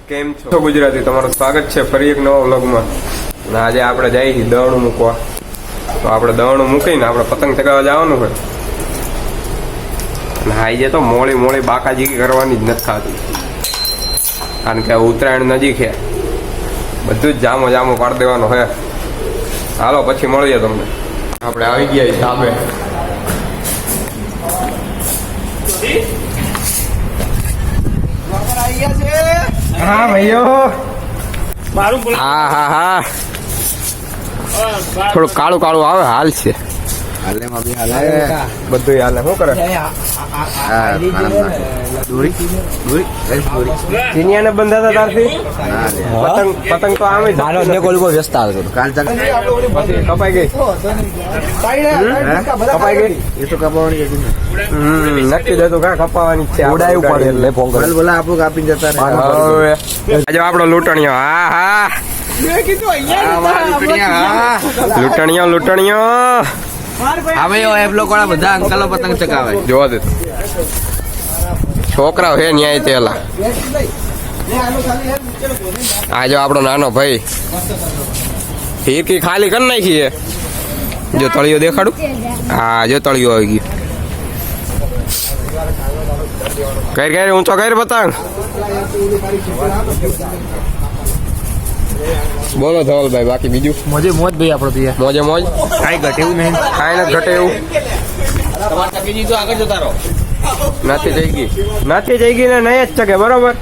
કેમ છો ગુજરાતી, તમારું સ્વાગત છે ફરી એક નવા વ્લોગમાં. અને આજે આપણે જઈએ છીએ દવણું મૂકવા. તો આપણે દવણું મૂકીને આપણે પતંગ ચગાવવા જવાનું હોય. અને આજે તો મોડી બાકાજી કરવાની જ નથી થતી, કારણ કે ઉત્તરાયણ નજીક છે. બધું જ જામો પાડી દેવાનો હોય. હાલો પછી મળીએ તમને. આપણે આવી ગયા ધાબે. હા ભાઈઓ, હા થોડું કાળું આવે હાલ છે. બધું હાલે. શું કરે ચીનિયાને બંધાતા તારથી પતંગ તો આમ વ્યસ્ત આવે પછી કપાઈ ગઈ. એ તો કપાવાની નક્કી જતું કા કપાવાની છે. ઉડાય પડે એટલે પોંગલ બોલા આપણું કાપી જતા આજે આપણો લૂંટણીયો. હા લૂંટણીયો હવે બધા અંકલો પતંગ ચગાવે. જોવા દે છોકરાઓ હે ન્યાય તેલા. આ જો આપણો નાનો ભાઈ હીરકી ખાલી કરી નાખી. જો તળિયો દેખાડું. હા જો તળિયો આવી ગયું. કઈ ઊંચો કઈ પતંગ. બોલો ધવલભાઈ, બાકી બીજું મોજે મોજ ભાઈ. આપણો મોજ કાંઈ ઘટે એવું નહીં, કાંઈ નથી ઘટે એવું નથી જઈ ગઈ ને નહીં જ ચકે. બરોબર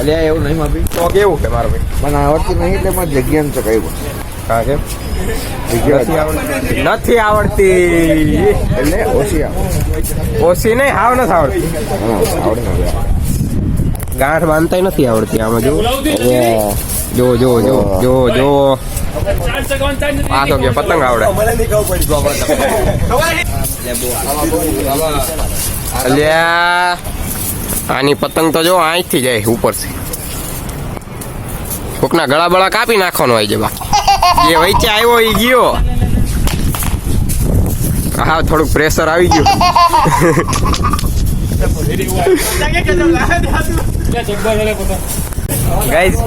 અલ્યા એવું નહીં માપી તો કેવું કે મારો ભાઈ મને આવડતી નહીં એટલે મારે જગ્યાને ચકાવ્યું. હા કેમ નથી આવડતી એટલે ઓછી નહીં હાવ નથી આવડતી. ગાંઠ બાંધતા નથી આવડતી. આમાં જો પાછો કે પતંગ આવડે. અલ્યા આની પતંગ તો જો અહીંથી જાય ઉપરથી. કોકના ગળા બળા કાપી નાખવાનો હોય છે. બાકી જે વચ્ચે આવ્યો એ ગયો. હા થોડુંક પ્રેશર આવી ગયું. ગાઈઝ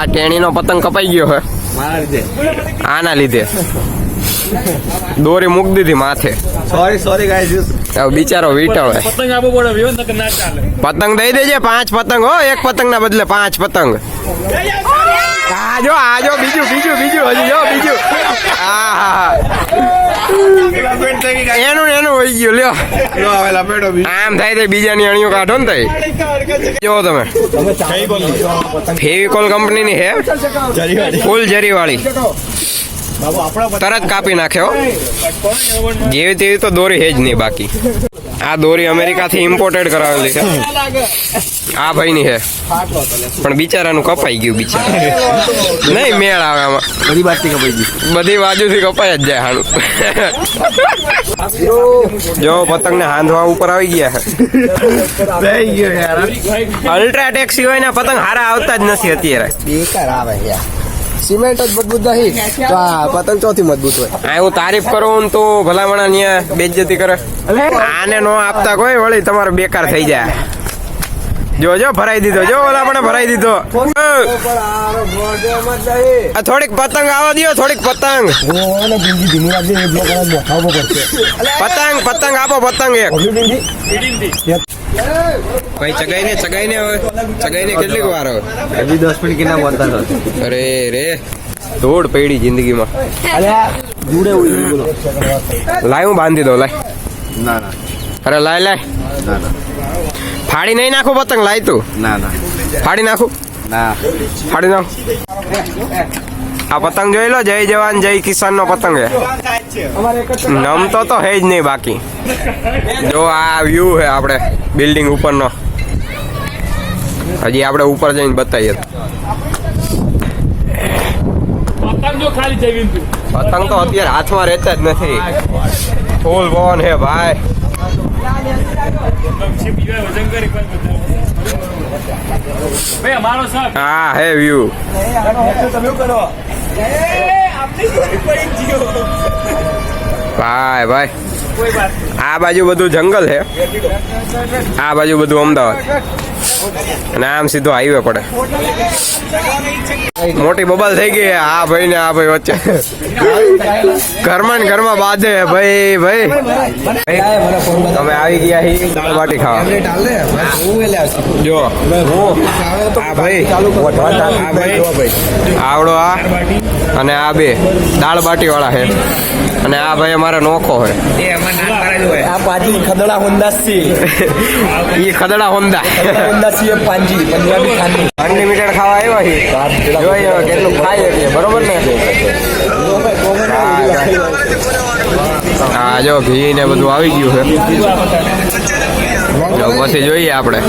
આ ટેણીનો પતંગ કપાઈ ગયો હે આના લીધે. દોરી મૂકી દીધી માથે. Sorry guys. બિચારો વીટવે. પતંગ દઈ દેજે. 5 પતંગ હો, એક પતંગ ના બદલે 5 પતંગ. આજો બીજું હજી જો બીજું. એનું હોય ગયું. લ્યો આમ થાય તો બીજાની અણીઓ કાઢો ને થાય. જો તમે ફેવિકોલ કંપનીની હે, ફૂલ જરી વાળી. તરત કાપી નાખ્યો. જેવી તેવી તો દોરી હે જ નહીં. બાકી આ દોરી અમેરિકાથી ઇમ્પોર્ટેડ કરાવેલી છે. આ ભાઈની છે પણ બિચારાનું કપાઈ ગયું. બિચારા નહીં મેળ આવે આમાં. બધી બાજુથી કપાઈ જ જાય હાનું. જો પતંગ ને હાંધવા ઉપર આવી ગયા છે. અલ્ટ્રાટેક સિવાયના પતંગ હારા આવતા જ નથી અત્યારે. બેકાર આવે યાર. સિમેન્ટ જ મજબૂત નહીં તો પતંગ ચોથી મજબૂત હોય. આ હું તારીફ કરું તો ભલામણા ન્યા બેઇજ્જતી કરે. આને નો આપતા કોઈ વળી તમારે બેકાર થઈ જાય. જો ભરાઈ દીધો. જો ઓલા પણ ભરાઈ દીધો. થોડીક પતંગ આવવા દો. થોડીક પતંગ આપો. પતંગ એક ભાઈ ચગાઈને કેટલીક વાર હવે 10 મિનિટ કેના બોલતા હતો. અરે રે ધૂળ પડી જિંદગીમાં. લાય હું બાંધી દઉં. લાય ના અરે લાય ફાડી નહીં નાખું પતંગ. લાય તું. ના ફાડી નાખું. ફાડી નાખ. આ પતંગ જોઈ લો. જય જવાન જય કિસાન નો પતંગ હે. નમતો તો હે જ નહીં. બાકી જો આ વ્યૂ હે આપણે બિલ્ડિંગ ઉપરનો. હજી આપણે ઉપર જઈને બતાવીએ. પતંગ તો અત્યારે હાથમાં રહેતા જ નથી. ફૂલ પવન હે ભાઈ. હા હે વ્યૂ. ભાઈ ભાઈ આ બાજુ બધું જંગલ છે, આ બાજુ બધું અમદાવાદ, અને આમ સીધો હાઈવે પડે. મોટી બબલ થઈ ગઈ આ ભાઈ ને આ ભાઈ વચ્ચે. ઘરમાં ને ઘરમાં બાંધે ભાઈ ભાઈ. તમે આવી ગયા હી દાળ બાટી ખાવા. જો આ ભાઈ આવડો આ અને આ બે દાળ બાટી વાળા છે, અને આ ભાઈ અમારે નોખો હોય. આ પાજી ખદડા હોન્ડા સી ઈ ખદડા હોન્દા હોન્ડા સી પાંજી પંજાબી ખાની અનલિમિટેડ ખાવા આવ્યા છે. જોઈએ હવે કેટલું ખાઈ શકીએ, બરોબર ને? હા જો ઘી ને બધું આવી ગયું છે. જો પછી જોઈએ આપણે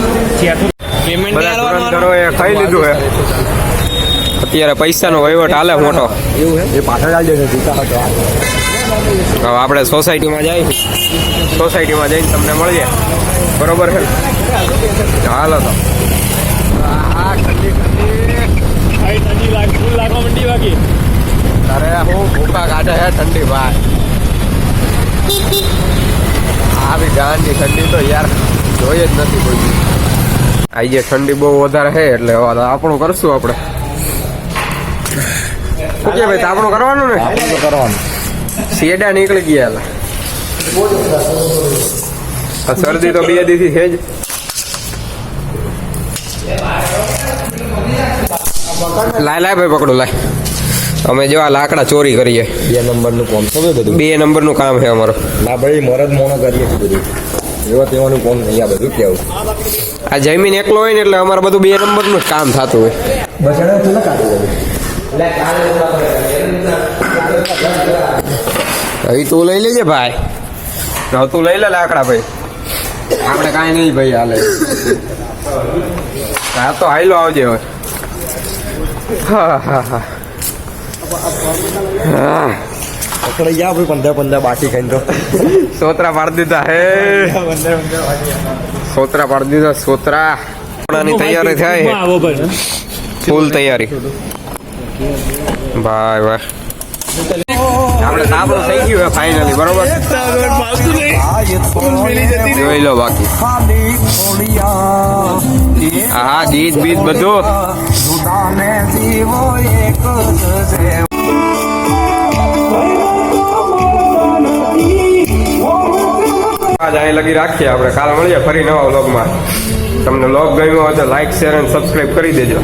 બધા તુરંત કરો એ ખાઈ લીધું છે. અત્યારે પૈસાનો વહીવટ હાલે મોટો. એ પાછળ આવી જશે જીતા હતો. હવે આપણે સોસાયટીમાં જઈએ, સોસાયટીમાં જઈને તમને મળીએ, બરોબર છે? હાલો તો. અરે હું ભૂખા કાઢે હે ઠંડી ભાઈ. આવી ગાંધી ઠંડી તો યાર જોઈએ જ નથી કોઈ. આઈ જે ઠંડી બહુ વધારે છે એટલે હવે આપણું કરશું આપણે. શું કે ભાઈ આપણું કરવાનું ને? કરવાનું શેડા નીકળી ગયા. શરદી તો 2 દિવસથી છે જ. લાય ભાઈ પકડો લાય. અમે જો આ લાકડા ચોરી કરીએ. 2 નંબરનું કામ છે બધું. 2 નંબરનું કામ છે અમારું. ના ભાઈ મરદ મોનો કરીએ છીએ બધું. એવા તેવાનું કામ નહીં આ બધું કેવું. આ જમીન એકલો હોય ને એટલે અમારે બધું 2 નંબરનું જ કામ થતું હોય. બસડા તું કાઢી દે. હવે તું લઈ લેજે ભાઈ. હવે તું લઈ લે લાકડા ભાઈ. આપણે કાંઈ નહીં ભાઈ હાલે. હા તો હાઈલો આવજે હવે. હા હા હા હા પકડી ગયા ભાઈ 15 બાકી ખાઈને તો સોતરા પાડી દીધા હે. સોતરા પાડી દીધા સોતરા. ની તૈયારી થાય, ફૂલ તૈયારી. ભાઈ ભાઈ આપણે તાપડું થઈ ગયું હે ફાઇનલી, બરોબર? જોઈ લો બાકી. હા ગીત બીત બધું. આજ અહીં લગી રાખીએ આપણે. કાલે મળીએ ફરી નવા વ્લોગમાં. તમને વ્લોગ ગમ્યો હોય તો લાઈક શેર અને સબસ્ક્રાઈબ કરી દેજો.